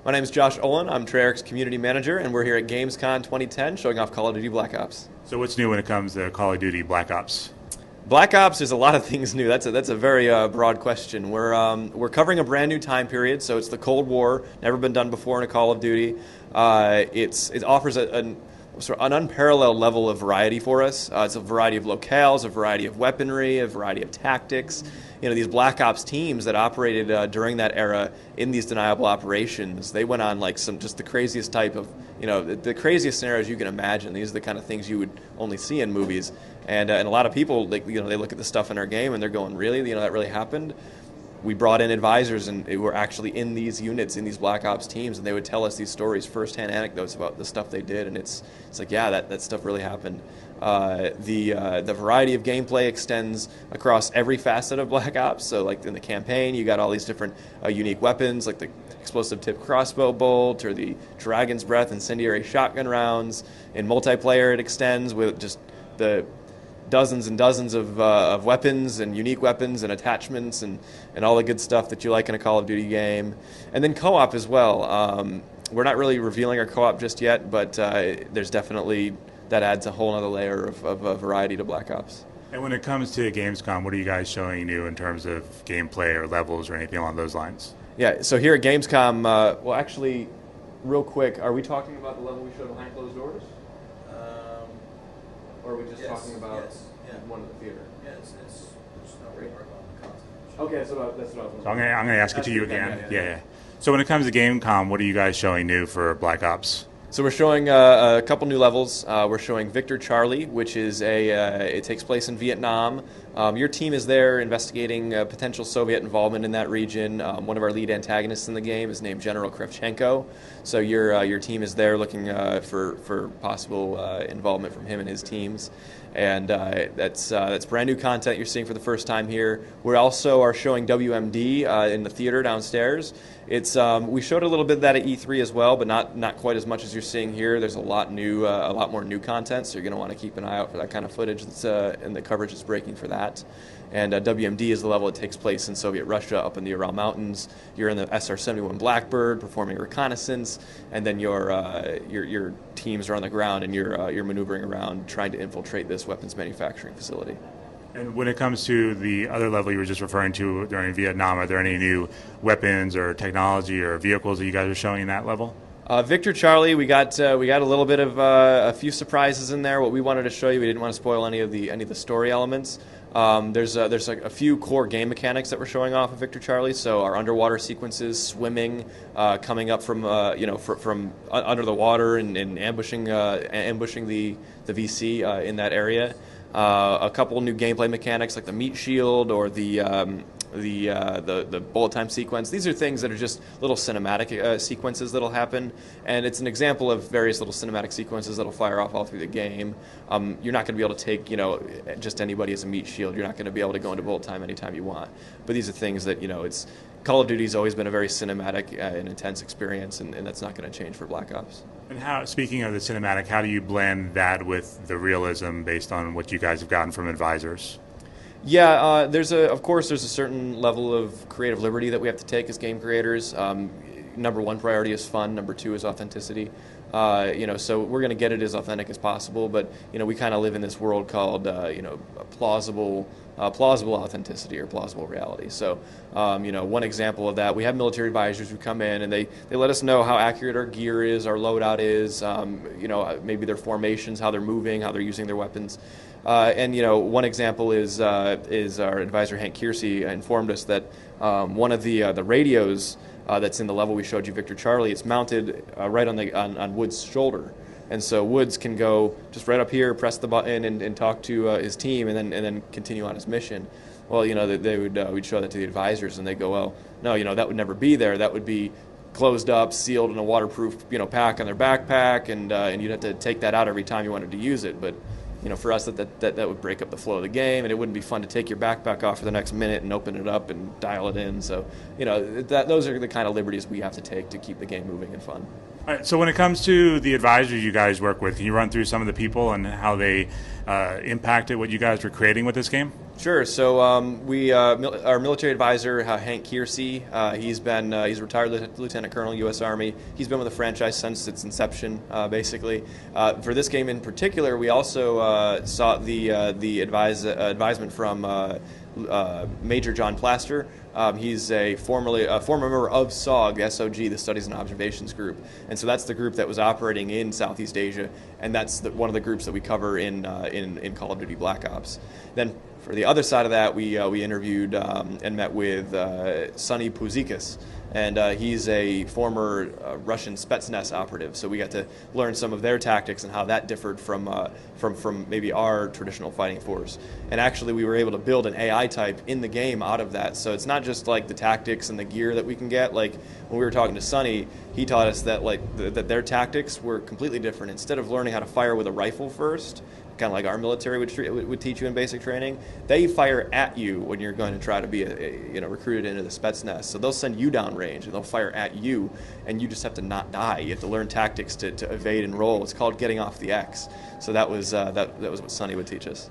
My name is Josh Olin. I'm Treyarch's community manager, and we're here at GamesCom 2010 showing off Call of Duty Black Ops. So what's new when it comes to Call of Duty Black Ops? Black Ops, there's a lot of things new. That's a very broad question. We're covering a brand new time period, so it's the Cold War, never been done before in a Call of Duty. It offers an unparalleled level of variety for us. It's a variety of locales, a variety of weaponry, a variety of tactics. You know, these Black Ops teams that operated during that era in these deniable operations, they went on like just the craziest type of, the craziest scenarios you can imagine. These are the kind of things you would only see in movies. And a lot of people, they look at the stuff in our game and they're going, really? That really happened? We brought in advisors and they were actually in these units, in these Black Ops teams, and they would tell us these stories, firsthand anecdotes about the stuff they did, and it's like, yeah, that stuff really happened. The variety of gameplay extends across every facet of Black Ops. So like in the campaign, you got all these different unique weapons, like the explosive tip crossbow bolt or the Dragon's Breath incendiary shotgun rounds. In multiplayer, it extends with just the dozens and dozens of weapons and unique weapons and attachments and all the good stuff that you like in a Call of Duty game. And then co-op as well. We're not really revealing our co-op just yet, but there's definitely, that adds a whole other layer of variety to Black Ops. And when it comes to Gamescom, what are you guys showing new in terms of gameplay or levels or anything along those lines? Yeah, so here at Gamescom, well actually, real quick, are we talking about the level we showed behind closed doors? Or are we just talking about one in the theater? Yeah, it's not really hard on the content. Okay, that's what I was So I'm going to ask it to you again. Yeah. So when it comes to Gamescom, what are you guys showing new for Black Ops? So we're showing a couple new levels. We're showing Victor Charlie, which is it takes place in Vietnam. Your team is there investigating potential Soviet involvement in that region. One of our lead antagonists in the game is named General Kravchenko. So your team is there looking for possible involvement from him and his teams. And that's brand new content you're seeing for the first time here. We also are showing WMD in the theater downstairs. We showed a little bit of that at E3 as well, but not quite as much as you're seeing here. There's a lot more new content, so you're going to want to keep an eye out for that kind of footage and the coverage that's breaking for that. And WMD is the level that takes place in Soviet Russia up in the Ural Mountains. You're in the SR-71 Blackbird performing reconnaissance, and then your teams are on the ground and you're maneuvering around trying to infiltrate this weapons manufacturing facility. And when it comes to the other level you were just referring to during Vietnam, are there any new weapons or technology or vehicles that you guys are showing in that level? Victor Charlie, we got a little bit of a few surprises in there. What we wanted to show you, we didn't want to spoil any of the story elements. There's like a few core game mechanics that we're showing off of Victor Charlie. So our underwater sequences, swimming, coming up from from under the water and ambushing the VC in that area. A couple new gameplay mechanics like the meat shield or the bullet time sequence. These are things that are just little cinematic sequences that'll happen, and it's an example of various little cinematic sequences that'll fire off all through the game. You're not going to be able to take just anybody as a meat shield. You're not going to be able to go into bullet time anytime you want. But these are things that it's Call of Duty's always been a very cinematic and intense experience, and that's not going to change for Black Ops. And speaking of the cinematic, how do you blend that with the realism based on what you guys have gotten from advisors? Yeah, of course there's a certain level of creative liberty that we have to take as game creators. Number one priority is fun. Number two is authenticity. So we're going to get it as authentic as possible, but we kind of live in this world called plausible authenticity or plausible reality. So one example of that, we have military advisors who come in and they let us know how accurate our gear is, our loadout is, maybe their formations, how they're moving, how they're using their weapons. One example is our advisor Hank Kiersey informed us that one of the radios that's in the level we showed you, Victor Charlie, it's mounted right on Wood's shoulder, and so Woods can go just right up here, press the button, and talk to his team, and then continue on his mission. Well, we'd show that to the advisors, and they go, well, no, that would never be there. That would be closed up, sealed in a waterproof pack on their backpack, and you'd have to take that out every time you wanted to use it, but. For us, that would break up the flow of the game, and it wouldn't be fun to take your backpack off for the next minute and open it up and dial it in. So, those are the kind of liberties we have to take to keep the game moving and fun. All right, so when it comes to the advisors you guys work with, can you run through some of the people and how they impacted what you guys were creating with this game? Sure. So our military advisor Hank Kiersey, he's a retired lieutenant colonel, U.S. Army. He's been with the franchise since its inception, basically. For this game in particular, we also sought the advisement from Major John Plaster. He's a former member of SOG, the SOG, the Studies and Observations Group, and so that's the group that was operating in Southeast Asia, and that's one of the groups that we cover in Call of Duty Black Ops. Then for the other side of that, we interviewed and met with Sonny Puzikas, and he's a former Russian Spetsnaz operative. So we got to learn some of their tactics and how that differed from maybe our traditional fighting force. And actually, we were able to build an AI type in the game out of that. So it's not just like the tactics and the gear that we can get. Like when we were talking to Sonny, he taught us that that their tactics were completely different. Instead of learning how to fire with a rifle first, kind of like our military would teach you in basic training, they fire at you when you're going to try to be recruited into the Spetsnaz. So they'll send you down range and they'll fire at you, and you just have to not die. You have to learn tactics to evade and roll. It's called getting off the X. So that was what Sonny would teach us.